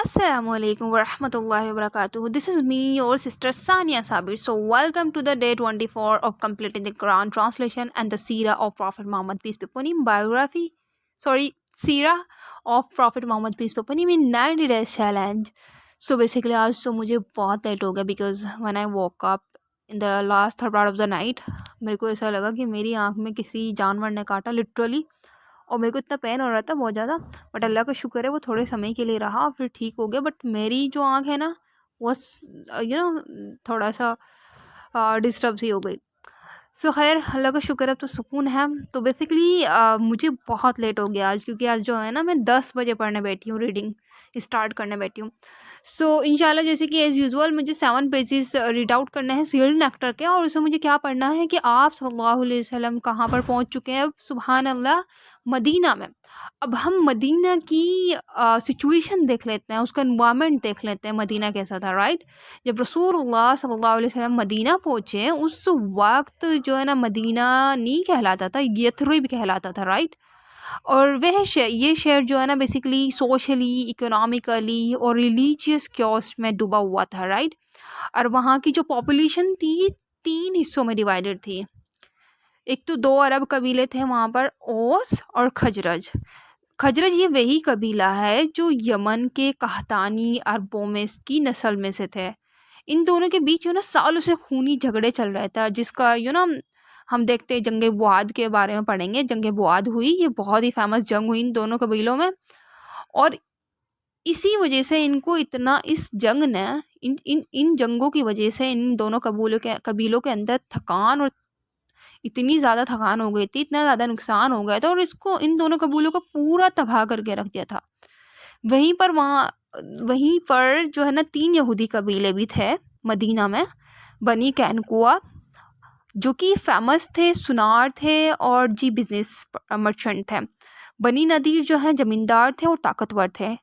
Assalamu alaikum wa rahmatullahi wa barakatuh. This is me, your sister Sania Sabir. So, welcome to the day 24 of completing the Quran translation and the Seerah of Prophet Muhammad, peace be upon him, Seerah of Prophet Muhammad, peace be upon him, in 90 days challenge. So, basically, آج تو مجھے بہت late ہو گیا because when I woke up in the last third part of the night, میرے کو ایسا لگا کہ میری آنکھ میں کسی جانور نے کاٹا literally. اور میرے کو اتنا پین ہو رہا تھا بہت زیادہ، بٹ اللہ کا شکر ہے وہ تھوڑے سمے کے لیے رہا اور پھر ٹھیک ہو گیا. بٹ میری جو آنکھ ہے نا وہ تھوڑا سا ڈسٹرب سی ہو گئی. سو خیر اللہ کا شکر ہے اب تو سکون ہے. تو بیسیکلی مجھے بہت لیٹ ہو گیا آج، کیونکہ آج جو ہے نا میں 10 بجے پڑھنے بیٹھی ہوں، ریڈنگ اسٹارٹ کرنے بیٹھی ہوں. سو انشاءاللہ جیسے کہ ایز یوزول مجھے 7 پیجز ریڈ آؤٹ کرنا ہے سیریل نیکٹر کے، اور اس میں مجھے کیا پڑھنا ہے کہ آپ صلی اللہ علیہ وسلم کہاں پر پہنچ چکے ہیں. سبحان اللہ، مدینہ میں. اب ہم مدینہ کی سچویشن دیکھ لیتے ہیں، اس کا انوائرمنٹ دیکھ لیتے ہیں مدینہ کیسا تھا. رائٹ، جب رسول اللہ صلی اللہ علیہ وسلم مدینہ پہنچے اس وقت جو ہے نا مدینہ نہیں کہلاتا تھا، یثرب کہلاتا تھا. رائٹ، اور یہ شہر جو ہے نا بیسیکلی سوشلی، اکنامکلی اور ریلیجیس کیوس میں ڈوبا ہوا تھا. رائٹ، اور وہاں کی جو پاپولیشن تھی 3 حصوں میں ڈیوائیڈڈ تھی. ایک تو 2 عرب قبیلے تھے وہاں پر، اوس اور خزرج. خزرج یہ وہی قبیلہ ہے جو یمن کے قحطانی عربوں میں کی نسل میں سے تھے. ان دونوں کے بیچ سالوں سے خونی جھگڑے چل رہے تھے، جس کا ہم دیکھتے ہیں جنگ بواد کے بارے میں پڑھیں گے. جنگ بواد ہوئی، یہ بہت ہی فیمس جنگ ہوئی ان دونوں قبیلوں میں، اور اسی وجہ سے ان کو اتنا اس جنگ نے ان جنگوں کی وجہ سے ان دونوں قبیلوں کے اندر تھکان، اور اتنی زیادہ تھکان ہو گئی تھی، اتنا زیادہ نقصان ہو گیا تھا، اور اس کو ان دونوں قبیلوں کو پورا تباہ کر کے رکھ دیا تھا. وہیں پر جو ہے نا 3 یہودی قبیلے بھی تھے مدینہ میں. بنی قینقوع جو کہ فیمس تھے، سنار تھے اور بزنس مرچنٹ تھے. بنی نذیر جو ہیں زمیندار تھے اور طاقتور تھے.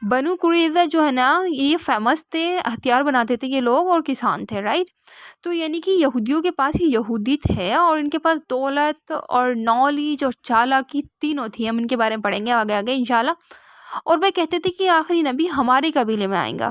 بنو قریظہ جو ہے نا یہ فیمس تھے، ہتھیار بناتے تھے یہ لوگ، اور کسان تھے. رائٹ، تو یعنی کہ یہودیوں کے پاس ہی یہودی تھے، اور ان کے پاس دولت اور نالج اور چالاکی تینوں تھی. ہم ان کے بارے میں پڑھیں گے آگے انشاءاللہ. اور وہ کہتے تھے کہ آخری نبی ہمارے قبیلے میں آئیں گا،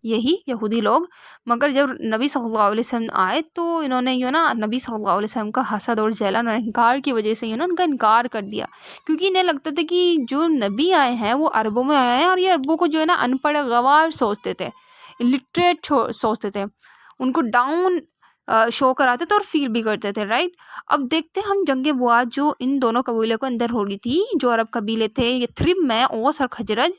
یہی یہودی لوگ. مگر جب نبی صلی اللہ علیہ وسلم آئے تو انہوں نے نبی صلی اللہ علیہ وسلم کا حسد اور جلن اور انکار کی وجہ سے ان کا انکار کر دیا، کیونکہ انہیں لگتا تھا کہ جو نبی آئے ہیں وہ عربوں میں آئے ہیں، اور یہ عربوں کو جو ہے نا ان پڑھ گوار سوچتے تھے، الٹریٹ سوچتے تھے، ان کو ڈاؤن شو کراتے تھے اور فیل بھی کرتے تھے. رائٹ، اب دیکھتے ہم جنگ بواد جو ان دونوں قبیلے کو اندر ہو رہی تھی، جو عرب قبیلے تھے یثرب میں، اوس اور خزرج.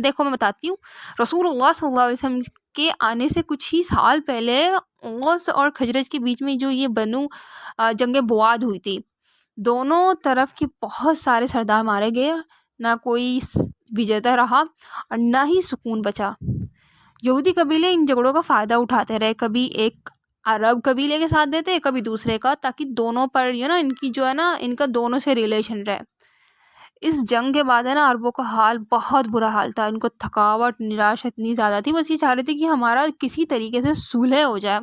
دیکھو میں بتاتی ہوں، رسول اللہ صلی اللہ علیہ وسلم کے آنے سے کچھ ہی سال پہلے اوس اور خزرج کے بیچ میں جو یہ جنگ بواد ہوئی تھی، دونوں طرف کے بہت سارے سردار مارے گئے، نہ کوئی وجیتا رہا اور نہ ہی سکون بچا. یہودی قبیلے ان جھگڑوں کا فائدہ اٹھاتے رہے، کبھی ایک عرب قبیلے کے ساتھ دیتے، کبھی دوسرے کا، تاکہ دونوں پر ان کی جو ہے نا ان کا دونوں سے ریلیشن رہے. اس جنگ کے بعد ہے نا عربوں کا حال بہت برا حال تھا. ان کو تھکاوٹ، نراش اتنی زیادہ تھی، بس یہ چاہ رہے تھے کہ ہمارا کسی طریقے سے صلح ہو جائے،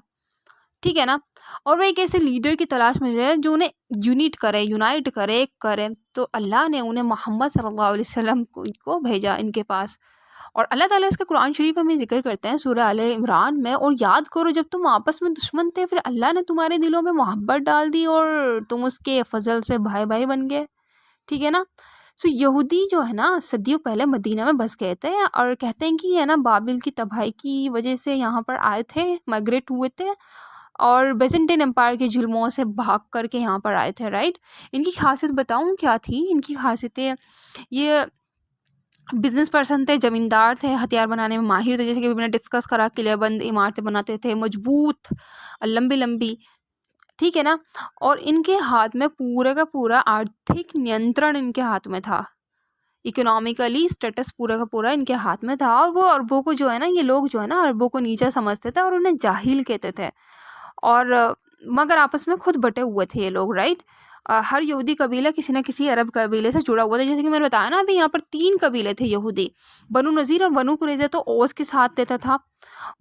ٹھیک ہے نا. اور وہ ایک ایسے لیڈر کی تلاش میں ہے جو انہیں یونائٹ کرے. تو اللہ نے انہیں محمد صلی اللہ علیہ وسلم کو بھیجا ان کے پاس. اور اللہ تعالیٰ اس کا قرآن شریف ہمیں ذکر کرتے ہیں سورہ آل عمران میں، اور یاد کرو جب تم آپس میں دشمن تھے، پھر اللہ نے تمہارے دلوں میں محبت ڈال دی اور تم اس کے فضل سے بھائی بن گئے، ٹھیک ہے نا. سو یہودی جو ہے نا صدیوں پہلے مدینہ میں بس گئے تھے، اور کہتے ہیں کہ بابل کی تباہی کی وجہ سے یہاں پر آئے تھے، مائگریٹ ہوئے تھے، اور بیزنٹین امپائر کے ظلموں سے بھاگ کر کے یہاں پر آئے تھے. رائٹ، ان کی خاصیت بتاؤں کیا تھی؟ ان کی خاصیتیں، یہ بزنس پرسن تھے، زمیندار تھے، ہتھیار بنانے میں ماہر تھے، جیسے کہ میں نے ڈسکس کرا، قلعہ بند عمارتیں بناتے تھے، مضبوط لمبی، ٹھیک ہے نا. اور ان کے ہاتھ میں پورا کا پورا آرتھک نینترن ان کے ہاتھ میں تھا، اکنامکلی اسٹیٹس پورا کا پورا ان کے ہاتھ میں تھا. اور وہ عربوں کو جو ہے نا، یہ لوگ جو ہے نا عربوں کو نیچا سمجھتے تھے اور انہیں جاہل کہتے تھے. اور مگر آپس میں خود بٹے ہوئے تھے یہ لوگ، رائٹ. ہر یہودی قبیلہ کسی نہ کسی عرب قبیلے سے جڑا ہوا تھا. جیسے کہ میں نے بتایا نا ابھی یہاں پر 3 قبیلے تھے یہودی. بنو نذیر اور بنو قریظہ تو اوس کے ساتھ دیتا تھا،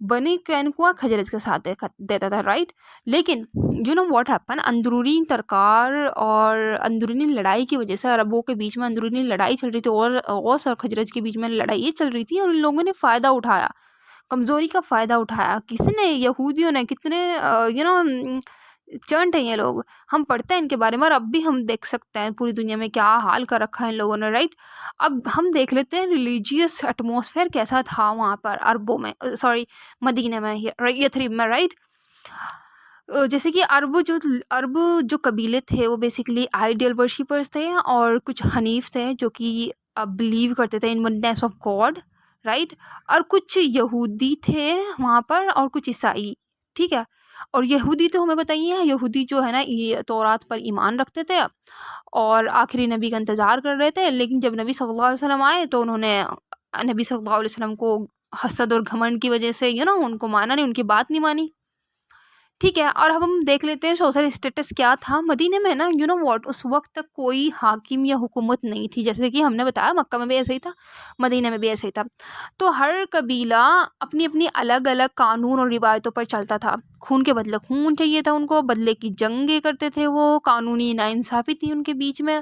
بنی قینقاع خزرج کے ساتھ دیتا تھا، رائٹ. لیکن یو نو واٹ ہیپن، اندرونی ترکار اور اندرونی لڑائی کی وجہ سے عربوں کے بیچ میں اندرونی لڑائی چل رہی تھی، اور اوس اور خزرج کے بیچ میں لڑائی یہ چل رہی تھی، اور ان لوگوں نے فائدہ اٹھایا، کمزوری کا فائدہ اٹھایا. کسی نے، یہودیوں نے، کتنے یو نو چنٹ ہیں یہ لوگ. ہم پڑھتے ہیں ان کے بارے میں، اور اب بھی ہم دیکھ سکتے ہیں پوری دنیا میں کیا حال کر رکھا ہے ان لوگوں نے، رائٹ. اب ہم دیکھ لیتے ہیں ریلیجیس ایٹماسفیئر کیسا تھا وہاں پر عربوں میں، سوری مدینہ میں، یثرب میں، رائٹ. جیسے کہ عرب جو قبیلے تھے وہ بیسیکلی آئیڈیل ورشپرز تھے، اور کچھ حنیف تھے جو کہ بلیو کرتے تھے ان وننس آف گاڈ، رائٹ. اور کچھ یہودی تھے وہاں پر، اور کچھ عیسائی، ٹھیک ہے. اور یہودی تو ہمیں بتائیے، یہودی جو ہے نا یہ تورات پر ایمان رکھتے تھے اور آخری نبی کا انتظار کر رہے تھے. لیکن جب نبی صلی اللہ علیہ وسلم آئے تو انہوں نے نبی صلی اللہ علیہ وسلم کو حسد اور گھمنڈ کی وجہ سے ان کو مانا نہیں، ان کی بات نہیں مانی، ٹھیک ہے. اور اب ہم دیکھ لیتے ہیں سوشل اسٹیٹس کیا تھا مدینے میں نا. واٹ، اس وقت تک کوئی حاکم یا حکومت نہیں تھی. جیسے کہ ہم نے بتایا مکہ میں بھی ایسے ہی تھا، مدینہ میں بھی ایسے ہی تھا. تو ہر قبیلہ اپنی اپنی الگ الگ قانون اور روایتوں پر چلتا تھا. خون کے بدلے خون چاہیے تھا ان کو، بدلے کی جنگیں کرتے تھے وہ، قانونی ناانصافی تھی ان کے بیچ میں،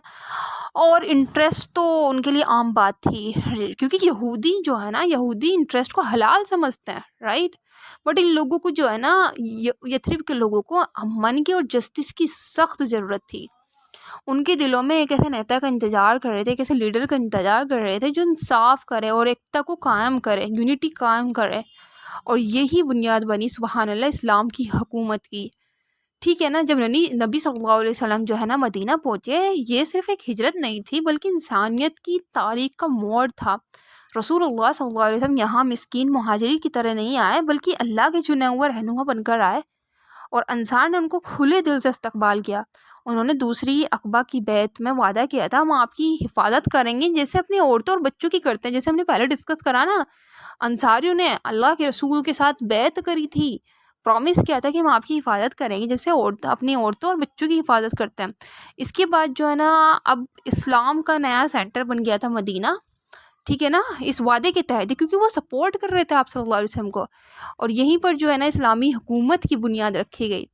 اور انٹرسٹ تو ان کے لیے عام بات تھی، کیونکہ یہودی جو ہے نا، یہودی انٹرسٹ کو حلال سمجھتے ہیں، رائٹ. بٹ ان لوگوں کو جو ہے نا، یثرب کے لوگوں کو امن کی اور جسٹس کی سخت ضرورت تھی. ان کے دلوں میں ایک ایسے نیتا کا انتظار کر رہے تھے، ایک ایسے لیڈر کا انتظار کر رہے تھے جو انصاف کرے اور ایکتا کو قائم کرے، یونٹی قائم کرے. اور یہی بنیاد بنی سبحان اللہ اسلام کی حکومت کی، ٹھیک ہے نا. جب نبی صلی اللہ علیہ وسلم جو ہے نا مدینہ پہنچے، یہ صرف ایک ہجرت نہیں تھی بلکہ انسانیت کی تاریخ کا موڑ تھا. رسول اللہ صلی اللہ علیہ وسلم یہاں مسکین مہاجری کی طرح نہیں آئے، بلکہ اللہ کے چنے ہوئے رہنما بن کر آئے، اور انصار نے ان کو کھلے دل سے استقبال کیا. انہوں نے دوسری عقبہ کی بیعت میں وعدہ کیا تھا ہم آپ کی حفاظت کریں گے، جیسے اپنی عورتوں اور بچوں کی کرتے ہیں. جیسے ہم نے پہلے ڈسکس کرا نا، انصاریوں نے اللہ کے رسول کے ساتھ بیعت کری تھی، پرومس کیا تھا کہ ہم آپ کی حفاظت کریں گے، جیسے اپنی عورتوں اور بچوں کی حفاظت کرتے ہیں. اس کے بعد جو ہے نا اب اسلام کا نیا سینٹر بن گیا تھا مدینہ، ٹھیک ہے نا، اس وعدے کے تحت، کیونکہ وہ سپورٹ کر رہے تھے آپ صلی اللہ علیہ وسلم کو. اور یہیں پر جو ہے نا اسلامی حکومت کی بنیاد رکھی گئی.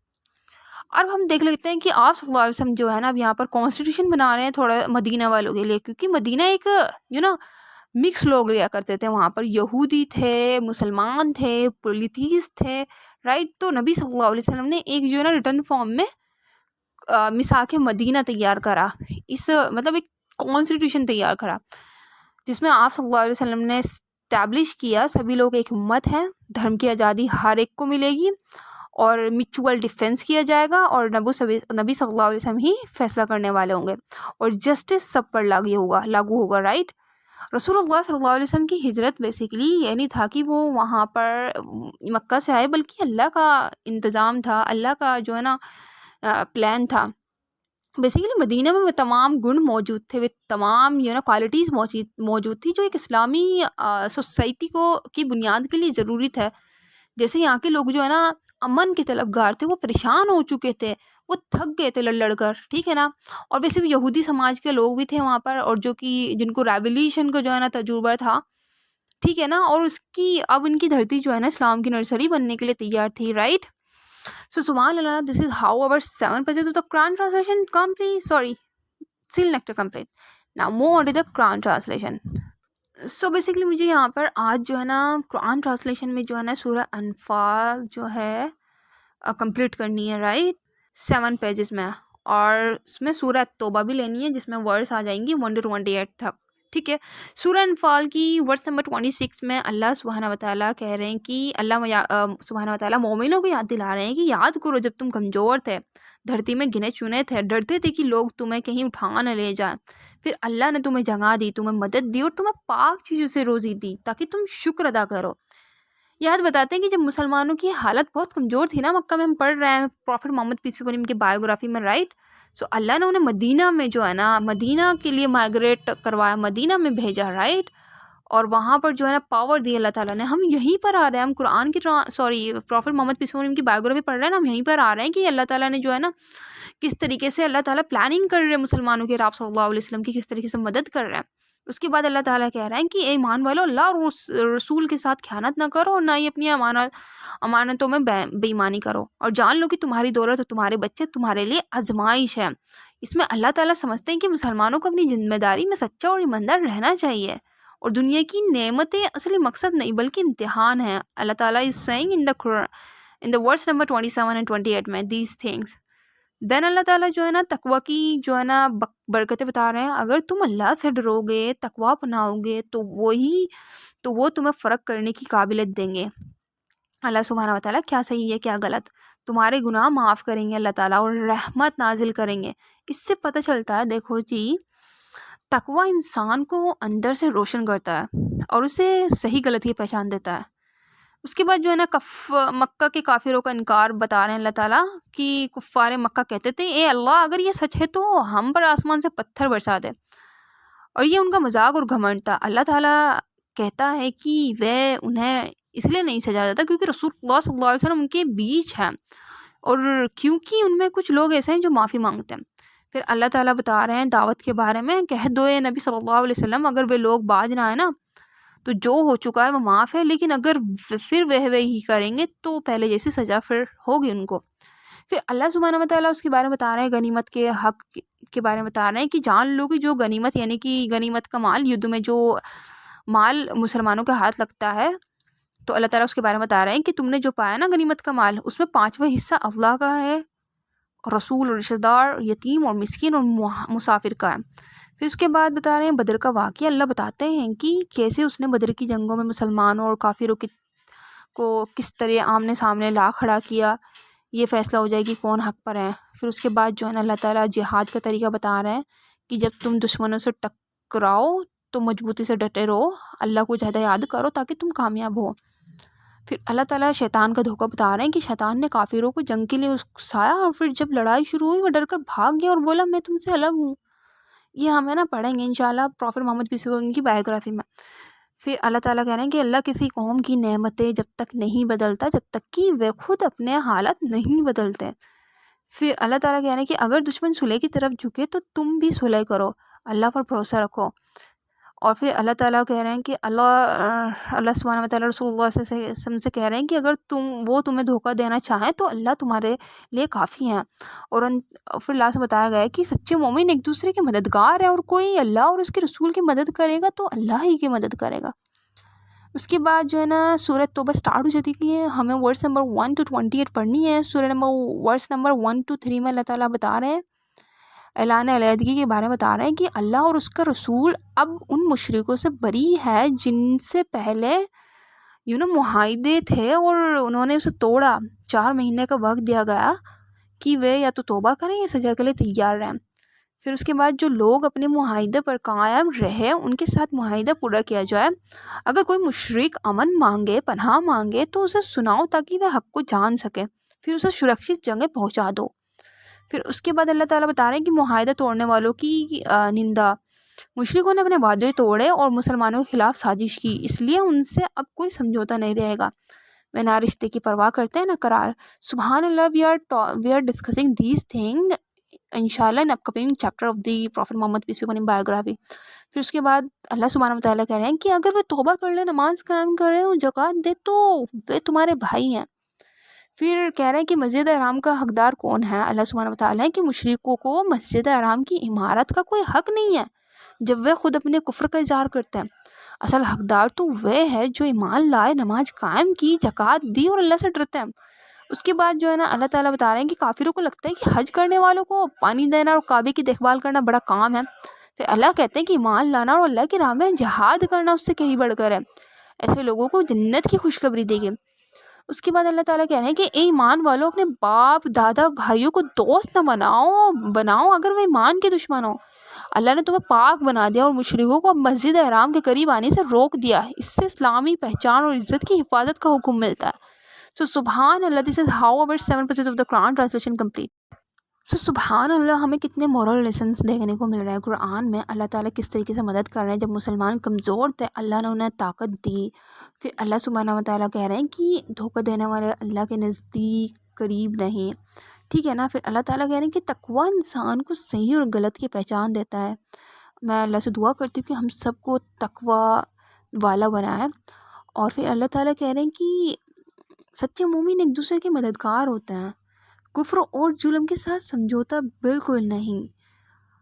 اب ہم دیکھ لیتے ہیں کہ آپ صلی اللہ علیہ وسلم جو ہے نا اب یہاں پر کانسٹیٹیوشن بنا رہے ہیں تھوڑا مدینہ والوں کے لیے، کیونکہ مدینہ ایک مکس لوگ رہا کرتے تھے وہاں پر، یہودی تھے، مسلمان تھے، پولیتیز تھے، رائٹ. تو نبی صلی اللہ علیہ وسلم نے ایک جو ہے نا ریٹن فارم میں میثاق مدینہ تیار کرا، اس مطلب ایک کانسٹیٹیوشن تیار کرا، جس میں آپ صلی اللہ علیہ وسلم نے اسٹیبلش کیا سبھی لوگ ایک امت ہیں، دھرم کی آزادی ہر ایک کو ملے گی، اور میچول ڈیفینس کیا جائے گا، اور نبی صلی اللہ علیہ وسلم ہی فیصلہ کرنے والے ہوں گے، اور جسٹس سب پر لاگو ہوگا، رائٹ. رسول اللہ صلی اللہ علیہ وسلم کی ہجرت بیسیکلی یہ نہیں تھا کہ وہ وہاں پر مکہ سے آئے، بلکہ اللہ کا انتظام تھا، اللہ کا جو ہے نا پلان تھا. بیسیکلی مدینہ میں وہ تمام گن موجود تھے، وہ تمام کوالٹیز موجود تھی جو ایک اسلامی سوسائٹی کی بنیاد کے لیے ضروری ہے. جیسے یہاں کے لوگ جو ہے نا امن کے طلبگار تھے، وہ پریشان ہو چکے تھے، وہ تھک گئے تھے لڑ کر، ٹھیک ہے نا. اور ویسے بھی یہودی سماج کے لوگ بھی تھے وہاں پر، اور جو کہ جن کو ریولیوشن کو جو ہے نا تجربہ تھا، ٹھیک ہے نا. اور اب ان کی دھرتی جو ہے نا اسلام کی نرسری بننے کے لیے تیار تھی، right. So subhanallah, this is how our 7 pages of the Quran translation complete. Sorry, still nectar complete. Now move on to the Quran translation. So basically مجھے یہاں پر آج جو ہے نا قرآن ٹرانسلیشن میں جو ہے نا سورہ انفال جو ہے کمپلیٹ کرنی ہے، رائٹ، 7 پیجز میں، اور اس میں سورہ توبہ بھی لینی ہے جس میں ورڈس آ جائیں گی 1 to 28 تک، ٹھیک ہے. سورہ انفال کی ورس نمبر 26 میں اللہ سبحانہ وتعالیٰ کہہ رہے ہیں کہ اللہ سبحانہ وتعالیٰ مومنوں کو یاد دلا رہے ہیں کہ یاد کرو جب تم کمزور تھے، دھرتی میں گنے چنے تھے، ڈرتے تھے کہ لوگ تمہیں کہیں اٹھا نہ لے جائیں، پھر اللہ نے تمہیں جگہ دی، تمہیں مدد دی، اور تمہیں پاک چیزوں سے روزی دی تاکہ تم شکر ادا کرو. یاد بتاتے ہیں کہ جب مسلمانوں کی حالت بہت کمزور تھی نا، مکہ میں ہم پڑھ رہے ہیں پروفٹ محمد پیس بی اپن کی بایوگرافی میں، رائٹ. سو اللہ نے انہیں مدینہ میں جو ہے نا مدینہ کے لیے مائگریٹ کروایا، مدینہ میں بھیجا، رائٹ. اور وہاں پر جو ہے نا پاور دی اللہ تعالیٰ نے. ہم یہیں پر آ رہے ہیں, ہم قرآن کی پروفٹ محمد پیس ان کی بایوگرافی پڑھ رہے ہیں نا, ہم یہیں پر آ رہے ہیں کہ اللہ تعالیٰ نے جو ہے نا کس طریقے سے اللہ تعالیٰ پلاننگ کر رہے ہیں مسلمانوں کے, آپ صلی اللہ علیہ وسلم کی کس طریقے سے مدد کر رہے ہیں. اس کے بعد اللہ تعالیٰ کہہ رہے ہیں کہ اے ایمان والو, اللہ اور رسول کے ساتھ خیانت نہ کرو اور نہ ہی اپنی امانتوں میں بے ایمانی کرو, اور جان لو کہ تمہاری دولت اور تمہارے بچے تمہارے لیے آزمائش ہے. اس میں اللہ تعالیٰ سمجھتے ہیں کہ مسلمانوں کو اپنی ذمہ داری میں سچا اور ایماندار رہنا چاہیے, اور دنیا کی نعمتیں اصلی مقصد نہیں بلکہ امتحان ہیں. اللہ تعالیٰ is saying in the verse number 27 and 28 میں these things. دین اللہ تعالیٰ جو ہے نا تقوی کی جو ہے نا برکتیں بتا رہے ہیں. اگر تم اللہ سے ڈرو گے, تقوی اپناؤ گے, تو وہ تمہیں فرق کرنے کی قابلیت دیں گے. اللہ سبحانہ وتعالیٰ کیا صحیح ہے کیا غلط, تمہارے گناہ معاف کریں گے اللہ تعالیٰ, اور رحمت نازل کریں گے. اس سے پتہ چلتا ہے, دیکھو جی, تقوی انسان کو اندر سے روشن کرتا ہے اور اسے صحیح غلط کی پہچان دیتا ہے. اس کے بعد جو ہے نا مکہ کے کافروں کا انکار بتا رہے ہیں اللہ تعالیٰ کہ کفار مکہ کہتے تھے اے اللہ اگر یہ سچ ہے تو ہم پر آسمان سے پتھر برسا دے, اور یہ ان کا مذاق اور گھمنڈ تھا. اللہ تعالیٰ کہتا ہے کہ وہ انہیں اس لیے نہیں سجا دیتا کیونکہ رسول اللہ صلی اللہ علیہ وسلم ان کے بیچ ہیں, اور کیونکہ ان میں کچھ لوگ ایسے ہیں جو معافی مانگتے ہیں. پھر اللہ تعالیٰ بتا رہے ہیں دعوت کے بارے میں, کہہ دو اے نبی صلی اللہ علیہ وسلم اگر وہ لوگ باز نہ آئے نا تو جو ہو چکا ہے وہ معاف ہے, لیکن اگر پھر وہی کریں گے تو پہلے جیسی سزا پھر ہوگی ان کو. پھر اللہ سبحانہ وتعالیٰ اس کے بارے میں بتا رہے ہیں, غنیمت کے حق کے بارے میں بتا رہے ہیں کہ جان لو کہ جو غنیمت یعنی کہ غنیمت کا مال, یدھ میں جو مال مسلمانوں کے ہاتھ لگتا ہے, تو اللہ تعالیٰ اس کے بارے میں بتا رہے ہیں کہ تم نے جو پایا نا غنیمت کا مال, اس میں 5واں حصہ اللہ کا ہے, رسول اور رشتہ دار, یتیم اور مسکین اور مسافر کا ہے. پھر اس کے بعد بتا رہے ہیں بدر کا واقعہ. اللہ بتاتے ہیں کہ کیسے اس نے بدر کی جنگوں میں مسلمانوں اور کافروں کو کس طرح آمنے سامنے لا کھڑا کیا, یہ فیصلہ ہو جائے کہ کون حق پر ہے. پھر اس کے بعد جو ہے نا اللہ تعالیٰ جہاد کا طریقہ بتا رہے ہیں کہ جب تم دشمنوں سے ٹکراؤ تو مضبوطی سے ڈٹے رہو, اللہ کو زیادہ یاد کرو تاکہ تم کامیاب ہو. پھر اللہ تعالیٰ شیطان کا دھوکہ بتا رہے ہیں کہ شیطان نے کافروں کو جنگ کے لیے اکسایا, اور پھر جب لڑائی شروع ہوئی وہ ڈر کر بھاگ گیا اور بولا میں تم سے الگ ہوں. یہ ہمیں نا پڑھیں گے انشاءاللہ پروفٹ محمد پیس ان کی بایوگرافی میں. پھر اللہ تعالیٰ کہہ رہے ہیں کہ اللہ کسی قوم کی نعمتیں جب تک نہیں بدلتا جب تک کہ وہ خود اپنے حالت نہیں بدلتے. پھر اللہ تعالیٰ کہہ رہے ہیں کہ اگر دشمن صلح کی طرف جھکے تو تم بھی صلح کرو, اللہ پر بھروسہ رکھو. اور پھر اللہ تعالیٰ کہہ رہے ہیں کہ اللہ سبحانہ وتعالیٰ رسول اللہ صلی اللہ علیہ وسلم سے کہہ رہے ہیں کہ اگر وہ تمہیں دھوکہ دینا چاہیں تو اللہ تمہارے لیے کافی ہیں. اور پھر اللہ سے بتایا گیا ہے کہ سچے مومن ایک دوسرے کے مددگار ہیں, اور کوئی اللہ اور اس کے رسول کی مدد کرے گا تو اللہ ہی کی مدد کرے گا. اس کے بعد جو ہے نا سورہ توبہ سٹارٹ ہو جاتی ہے, ہمیں ورس نمبر 1 to 28 پڑھنی ہے. ورس نمبر 1 to 3 میں اللہ تعالیٰ بتا رہے ہیں, اعلان علیحدگی کے بارے میں بتا رہے ہیں کہ اللہ اور اس کا رسول اب ان مشرکوں سے بری ہے جن سے پہلے معاہدے تھے اور انہوں نے اسے توڑا. 4 مہینے کا وقت دیا گیا کہ وہ یا تو توبہ کریں یا سزا کے لیے تیار رہیں. پھر اس کے بعد جو لوگ اپنے معاہدے پر قائم رہے ان کے ساتھ معاہدہ پورا کیا جائے. اگر کوئی مشرک امن مانگے, پناہ مانگے تو اسے سناؤ تاکہ وہ حق کو جان سکے, پھر اسے سرکشت جگہ پہنچا دو. پھر اس کے بعد اللہ تعالیٰ بتا رہے ہیں کہ معاہدہ توڑنے والوں کی نندا. مشرکوں نے اپنے وعدے توڑے اور مسلمانوں کے خلاف سازش کی, اس لیے ان سے اب کوئی سمجھوتا نہیں رہے گا. وہ نہ رشتے کی پرواہ کرتے ہیں نہ قرار. سبحان اللہ, we are discussing these things انشاءاللہ ان upcoming chapter of the Prophet Muhammad peace be upon him biography. پھر اس کے بعد اللہ سبحانہ وتعالیٰ کہہ رہے ہیں کہ اگر وہ توبہ کر لے, نماز قائم کرے اور زکوٰۃ دے تو وہ تمہارے بھائی ہیں. پھر کہہ رہے ہیں کہ مسجد حرام کا حقدار کون ہے. اللہ سبحانہ وتعالیٰ کہ مشرکوں کو مسجد حرام کی عمارت کا کوئی حق نہیں ہے جب وہ خود اپنے کفر کا اظہار کرتے ہیں. اصل حقدار تو وہ ہے جو ایمان لائے, نماز قائم کی, زکوٰۃ دی اور اللہ سے ڈرتے ہیں. اس کے بعد جو ہے نا اللہ تعالیٰ بتا رہے ہیں کہ کافروں کو لگتا ہے کہ حج کرنے والوں کو پانی دینا اور کعبے کی دیکھ بھال کرنا بڑا کام ہے. پھر اللہ کہتے ہیں کہ ایمان لانا اور اللہ کی راہ میں جہاد کرنا اس سے کہیں بڑھ کر ہے. ایسے لوگوں کو جنت کی خوشخبری دے گی. اس کے بعد اللہ تعالیٰ کہہ رہے ہیں کہ اے ایمان والو, اپنے باپ دادا بھائیوں کو دوست نہ بناؤ اگر وہ ایمان کے دشمن ہو. اللہ نے تمہیں پاک بنا دیا اور مشرکوں کو مسجد حرام کے قریب آنے سے روک دیا. اس سے اسلامی پہچان اور عزت کی حفاظت کا حکم ملتا ہے. So subhan Allah, this is how about 7% of the Quran translation complete. سبحان اللہ، ہمیں کتنے مورل لیسنس دیکھنے کو مل رہے ہیں قرآن میں. اللہ تعالیٰ کس طریقے سے مدد کر رہے ہیں. جب مسلمان کمزور تھے اللہ نے انہیں طاقت دی. پھر اللہ سبحانہ و تعالیٰ کہہ رہے ہیں کہ دھوکہ دینے والے اللہ کے نزدیک قریب نہیں. ٹھیک ہے نا. پھر اللہ تعالیٰ کہہ رہے ہیں کہ تقویٰ انسان کو صحیح اور غلط کی پہچان دیتا ہے. میں اللہ سے دعا کرتی ہوں کہ ہم سب کو تقویٰ والا بنائے. اور پھر اللہ تعالیٰ کہہ رہے ہیں کہ سچے مومن ایک دوسرے کے مددگار ہوتے ہیں. کفر اور ظلم کے ساتھ سمجھوتا بالکل نہیں.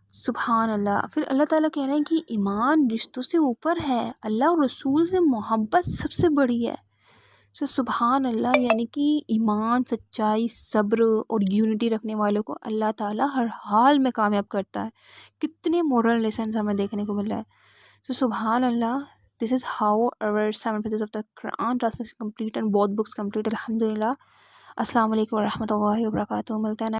سبحان اللہ. پھر اللہ تعالیٰ کہہ رہے ہیں کہ ایمان رشتوں سے اوپر ہے. اللہ اور رسول سے محبت سب سے بڑی ہے. سبحان اللہ. یعنی کہ ایمان، سچائی، صبر اور یونٹی رکھنے والوں کو اللہ تعالیٰ ہر حال میں کامیاب کرتا ہے. کتنے مورل لیسنز ہمیں دیکھنے کو مل رہا ہے. سبحان اللہ. This is how our 7 pages of the Quran translation complete and both books complete. الحمدللہ. السلام علیکم ورحمۃ اللہ وبرکاتہ. ملتے ہیں